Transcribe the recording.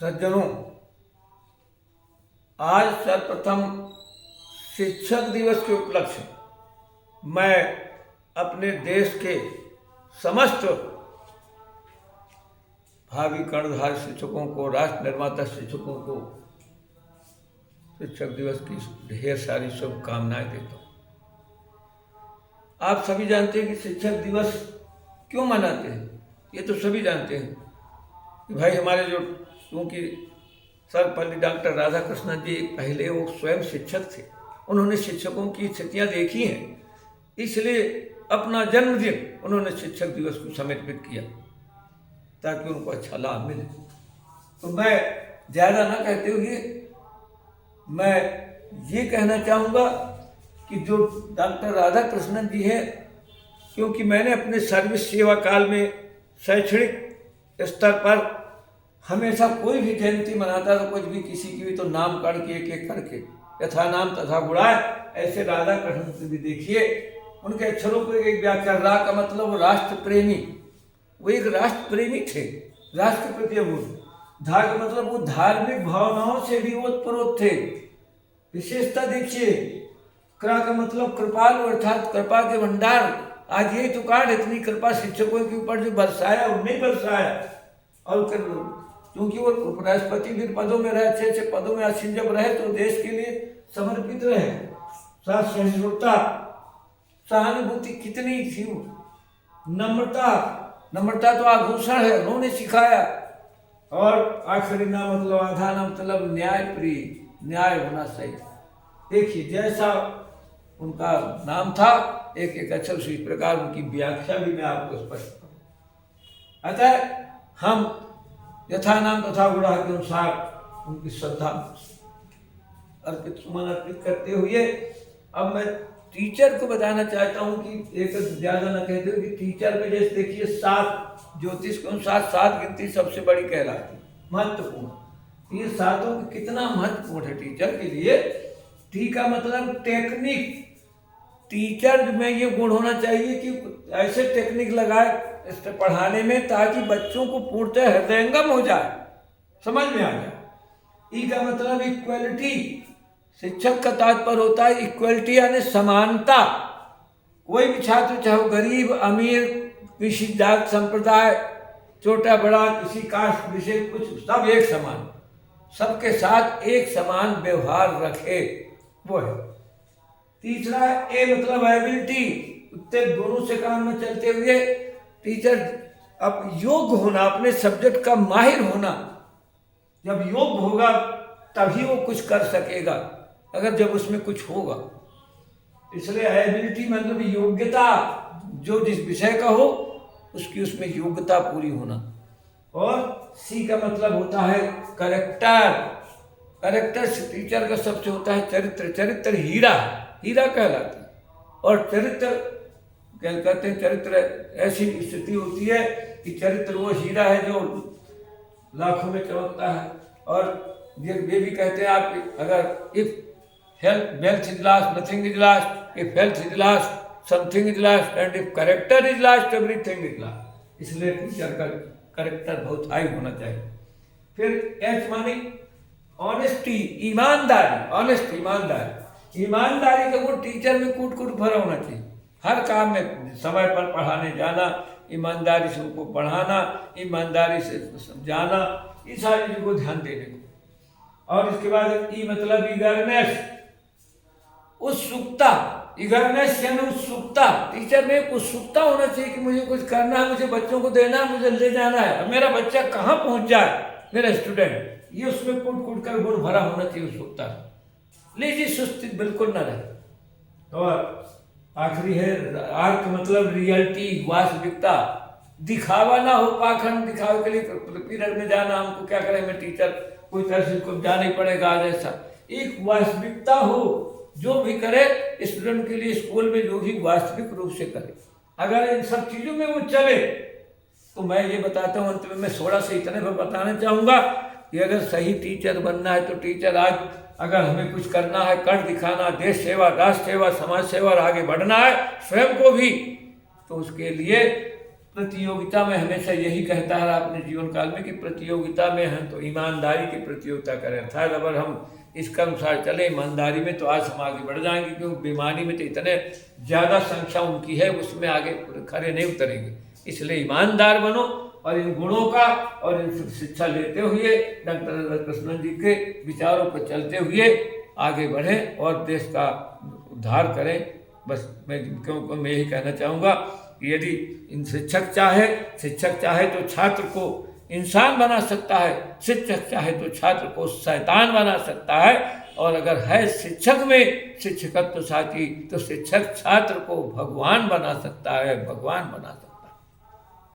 सज्जनों, आज सर्वप्रथम शिक्षक दिवस के उपलक्ष्य मैं अपने देश के समस्त भावी कर्णधार शिक्षकों को, राष्ट्र निर्माता शिक्षकों को शिक्षक दिवस की ढेर सारी शुभकामनाएं देता हूँ। आप सभी जानते हैं कि शिक्षक दिवस क्यों मनाते हैं। ये तो सभी जानते हैं कि भाई हमारे जो, क्योंकि सर्वपल्ली डॉक्टर राधाकृष्णन जी पहले वो स्वयं शिक्षक थे, उन्होंने शिक्षकों की स्थितियाँ देखी हैं, इसलिए अपना जन्मदिन उन्होंने शिक्षक दिवस को समर्पित किया ताकि उनको अच्छा लाभ मिले। तो मैं ज़्यादा ना कहते हुए मैं ये कहना चाहूँगा कि जो डॉक्टर राधाकृष्णन जी हैं, क्योंकि मैंने अपने सर्विस सेवा काल में शैक्षणिक स्तर पर हमेशा कोई भी जयंती मनाता तो कुछ भी किसी की भी तो नाम काढ़ के एक एक करके यथा नाम तथा गुणाए, ऐसे राधाकृष्णन से भी देखिए उनके अक्षरों को एक व्याख्या। रा का मतलब वो राष्ट्र प्रेमी, वो एक राष्ट्र प्रेमी थे, राष्ट्र के प्रति अमूल्य। धा का मतलब वो धार्मिक भावनाओं से भी ओतप्रोत थे, विशेषता देखिए। कृपा का मतलब कृपालु अर्थात कृपा के भंडार। आज यही तो कार्ड, इतनी कृपा शिक्षकों के ऊपर जो बरसाया उन्हें बरसाया। और क्योंकि वो उपराष्ट्रपति भी पदों में रहे, अच्छे अच्छे पदों में आसीन जब रहे तो देश के लिए समर्पित रहे। साथ सहिष्णुता, सहानुभूति कितनी थी, नम्रता, नम्रता तो आभूषण है, उन्होंने सिखाया। और आखिरी ना मतलब आधा ना मतलब न्याय प्रिय, न्याय होना सही। देखिए जैसा उनका नाम था, एक एक अक्षर से इस प्रकार उनकी व्याख्या भी मैं आपको स्पष्ट करूँ। अतः हम यथा नाम तथा गुणा के अनुसार उनकी श्रद्धा अर्पित सुमन अर्पित करते हुए अब मैं टीचर को बताना चाहता हूँ कि एक ज्यादा ना कहते हो कि टीचर में जैसे देखिए 7 ज्योतिष के अनुसार 7 गिनती सबसे बड़ी कहलाती, महत्वपूर्ण। ये सातों कितना महत्वपूर्ण है टीचर के लिए। टी का मतलब टेक्निक। टीचर में ये गुण होना चाहिए कि ऐसे टेक्निक लगाए इस पढ़ाने में ताकि बच्चों को पूर्णतः हृदयंगम हो जाए, समझ में आ जाए। ई का मतलब इक्वलिटी। शिक्षक का तात्पर्य होता है इक्वलिटी यानी समानता। कोई भी छात्र, चाहे वो गरीब अमीर, किसी जात संप्रदाय, छोटा बड़ा, किसी कास्ट विशेष, कुछ सब एक समान, सबके साथ एक समान व्यवहार रखे, वो है। तीसरा ए मतलब एबिलिटी, उत्तर दोनों से काम में चलते हुए टीचर अब योग्य होना, अपने सब्जेक्ट का माहिर होना। जब योग्य होगा तभी वो कुछ कर सकेगा, अगर जब उसमें कुछ होगा। इसलिए एबिलिटी मतलब योग्यता, जो जिस विषय का हो उसकी उसमें योग्यता पूरी होना। और सी का मतलब होता है कैरेक्टर। कैरेक्टर टीचर का सबसे होता है चरित्र। चरित्र हीरा, हीरा कहलाता है। और चरित्र क्या कहते हैं, चरित्र ऐसी स्थिति होती है कि चरित्र वो हीरा है जो लाखों में चमकता है। और ये भी कहते हैं आप, अगर if health wealth is last nothing is last, if health is last something is last, and if character is last everything is last. इसलिए टीचर का करेक्टर बहुत हाई होना चाहिए। फिर एच मानी ऑनेस्टी, ईमानदारी। ऑनेस्ट ईमानदारी, ईमानदारी का वो टीचर में कूट कूट भरा होना चाहिए। हर काम में समय पर पढ़ाने जाना, ईमानदारी से उनको पढ़ाना, ईमानदारी से समझाना, ये सारी चीज़ों को ध्यान देने को। और इसके बाद ई मतलब ईगरनेस, उत्सुकता। ईगरनेस यानी उत्सुकता। टीचर में उत्सुकता होना चाहिए कि मुझे कुछ करना है, मुझे बच्चों को देना है, मुझे ले जाना है, मेरा बच्चा कहाँ पहुँच जाए, मेरा स्टूडेंट, ये उसमें कूट कूट कर गुण भरा होना चाहिए उत्सुकता। लीजिए सुस्ती बिल्कुल न रहे। और आखिरी है आर का मतलब रियलिटी, वास्तविकता। दिखावा ना हो, पाखंड। दिखावे के लिए पीरियड में जाना, हमको क्या करें, मैं टीचर कोई तरह से को जाना ही पड़ेगा आज, ऐसा एक वास्तविकता हो। जो भी करे स्टूडेंट के लिए स्कूल में जो भी वास्तविक रूप से करे। अगर इन सब चीज़ों में वो चले तो मैं ये बताता हूँ, अंत में मैं थोड़ा सा इतने पर बताना चाहूँगा कि अगर सही टीचर बनना है तो टीचर आज अगर हमें कुछ करना है, कर दिखाना, देश सेवा, राष्ट्र सेवा, समाज सेवा और आगे बढ़ना है स्वयं को भी, तो उसके लिए प्रतियोगिता में हमेशा यही कहता है अपने जीवन काल में कि प्रतियोगिता में हैं तो ईमानदारी की प्रतियोगिता करें, अर्थात अगर हम इसके अनुसार चले ईमानदारी में तो आज हम आगे बढ़ जाएंगे, क्योंकि बीमारी में तो इतने ज़्यादा संख्या उनकी है उसमें आगे खड़े नहीं उतरेंगे। इसलिए ईमानदार बनो और इन गुणों का और इन शिक्षा लेते हुए डॉक्टर राधाकृष्णन जी के विचारों पर चलते हुए आगे बढ़ें और देश का उद्धार करें। बस मैं यही कहना चाहूँगा कि यदि इन शिक्षक चाहे तो छात्र को इंसान बना सकता है, शिक्षक चाहे तो छात्र को शैतान बना सकता है, और अगर है शिक्षक में शिक्षकत्व साथी तो शिक्षक छात्र को भगवान बना सकता है, भगवान बना सकता है।